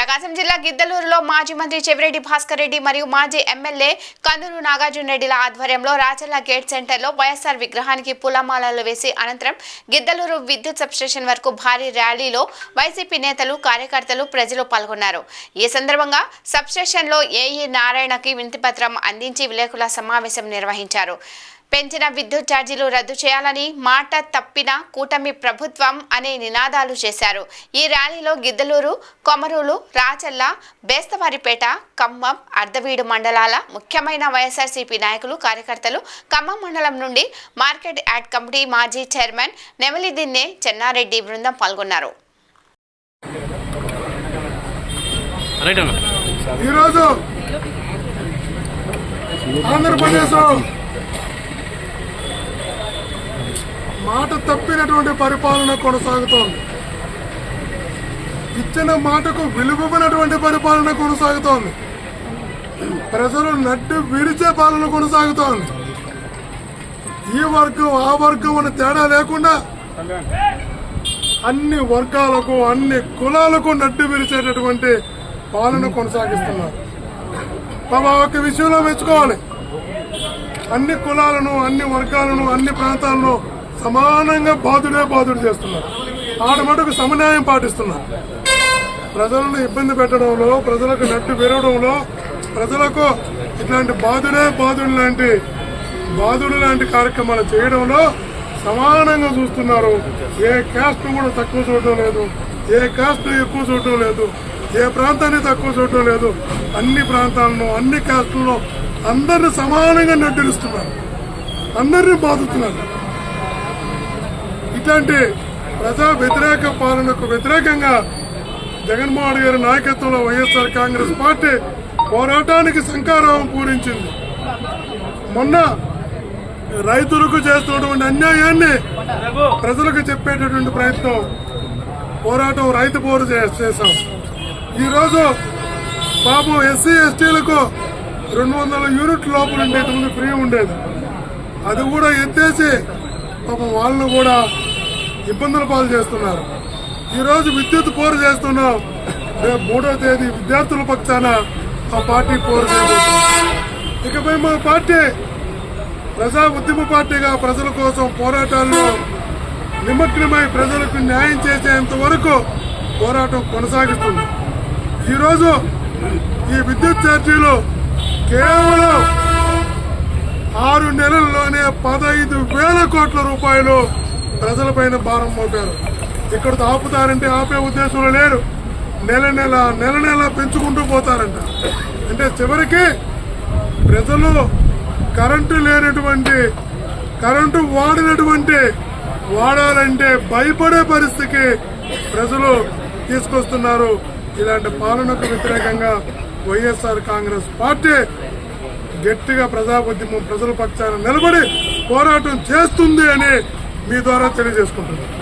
ప్రకాశం జిల్లా గిద్దలూరులో మాజీ మంత్రి చెవిరెడ్డి భాస్కర్ రెడ్డి మరియు మాజీ ఎమ్మెల్యే కన్నూరు నాగార్జున రెడ్డిల ఆధ్వర్యంలో రాచర్ల గేట్ సెంటర్లో వైఎస్ఆర్ విగ్రహానికి పూలమాలలు వేసి అనంతరం గిద్దలూరు విద్యుత్ సబ్స్టేషన్ వరకు భారీ ర్యాలీలో వైసీపీ నేతలు కార్యకర్తలు ప్రజలు పాల్గొన్నారు। ఈ సందర్భంగా సబ్స్టేషన్లో ఏఈ నారాయణకి వినతిపత్రం అందించి విలేకరుల సమావేశం నిర్వహించారు। పెంచిన విద్యుత్ ఛార్జీలు రద్దు చేయాలని మాట తప్పిన కూటమి ప్రభుత్వం అనే నినాదాలు చేశారు। ఈ ర్యాలీలో గిద్దలూరు, కొమరూలు, రాచర్ల, బేస్తవారిపేట, ఖమ్మం, అర్ధవీడు మండలాల ముఖ్యమైన వైఎస్ఆర్సీపీ నాయకులు కార్యకర్తలు, ఖమ్మం మండలం నుండి మార్కెట్ యార్డ్ కమిటీ మాజీ చైర్మన్ నెమలిదిన్నె చెన్నారెడ్డి బృందం పాల్గొన్నారు। మాట తప్పినటువంటి పరిపాలన కొనసాగుతోంది। ఇచ్చిన మాటకు విలువైనటువంటి పరిపాలన కొనసాగుతోంది। ప్రజలు నడ్డు విరిచే పాలన కొనసాగుతోంది। ఈ వర్గం ఆ వర్గం అని తేడా లేకుండా అన్ని వర్గాలకు అన్ని కులాలకు నడ్డు విరిచేటటువంటి పాలన కొనసాగిస్తున్నారు। ఒక విషయంలో మెచ్చుకోవాలి, అన్ని కులాలను అన్ని వర్గాలను అన్ని ప్రాంతాలను సమానంగా బాధుడు చేస్తున్నారు। ఆడమటుకు సమన్యాయం పాటిస్తున్నారు। ప్రజలను ఇబ్బంది పెట్టడంలో, ప్రజలకు నట్టు విరవడంలో, ప్రజలకు ఇట్లాంటి బాధుడు లాంటి కార్యక్రమాలు చేయడంలో సమానంగా చూస్తున్నారు। ఏ క్యాస్ట్ కూడా తక్కువ చూడటం లేదు, ఏ క్యాస్ట్ ఎక్కువ చూడటం లేదు, ఏ ప్రాంతాన్ని తక్కువ చూడటం లేదు। అన్ని ప్రాంతాలను అన్ని క్యాస్టులను అందరినీ సమానంగా నడ్డిస్తున్నారు, అందరినీ బాధుతున్నారు। ఇట్లాంటి ప్రజా వ్యతిరేక పాలనకు వ్యతిరేకంగా జగన్మోహన్ గారి నాయకత్వంలో వైఎస్ఆర్ కాంగ్రెస్ పార్టీ పోరాటానికి శంఖారావం పూరించింది। మొన్న రైతులకు చేస్తున్నటువంటి అన్యాయాన్ని ప్రజలకు చెప్పేటటువంటి ప్రయత్నం, పోరాటం రైతు పోరు చేశాం। ఈరోజు పాపం ఎస్సీ ఎస్టీలకు 200 యూనిట్ల లోపల ఉండేది ఫ్రీ ఉండేది, అది కూడా ఎత్తేసి పాపం వాళ్ళను కూడా ఇబ్బందుల పాలు చేస్తున్నారు। ఈరోజు విద్యుత్ పోరు చేస్తున్నాం, రేపు 3వ తేదీ విద్యార్థుల పక్షాన ఆ పార్టీ పోరు చేయబోతుంది। ఇకపై మా పార్టీ ప్రజా ఉద్యమ పార్టీగా ప్రజల కోసం పోరాటాల్లో నిమగ్నమై ప్రజలకు న్యాయం చేసేంత వరకు పోరాటం కొనసాగిస్తుంది। ఈరోజు ఈ విద్యుత్ ఛార్జీలు కేవలం 6 నెలల్లోనే 15,000 కోట్ల రూపాయలు ప్రజలపైన భారం మోపారు। ఇక్కడ ఆపుతారంటే ఆపే ఉద్దేశంలో లేరు, నెల పెంచుకుంటూ పోతారంట। అంటే చివరికి ప్రజలు కరెంటు వాడాలంటే భయపడే పరిస్థితికి ప్రజలు తీసుకొస్తున్నారు। ఇలాంటి పాలనకు వ్యతిరేకంగా వైఎస్ఆర్ కాంగ్రెస్ పార్టీ గట్టిగా ప్రజా ఉద్యమం ప్రజల పక్షాన నిలబడి పోరాటం చేస్తుంది అని మీ ద్వారా తెలియజేసుకుంటున్నాను।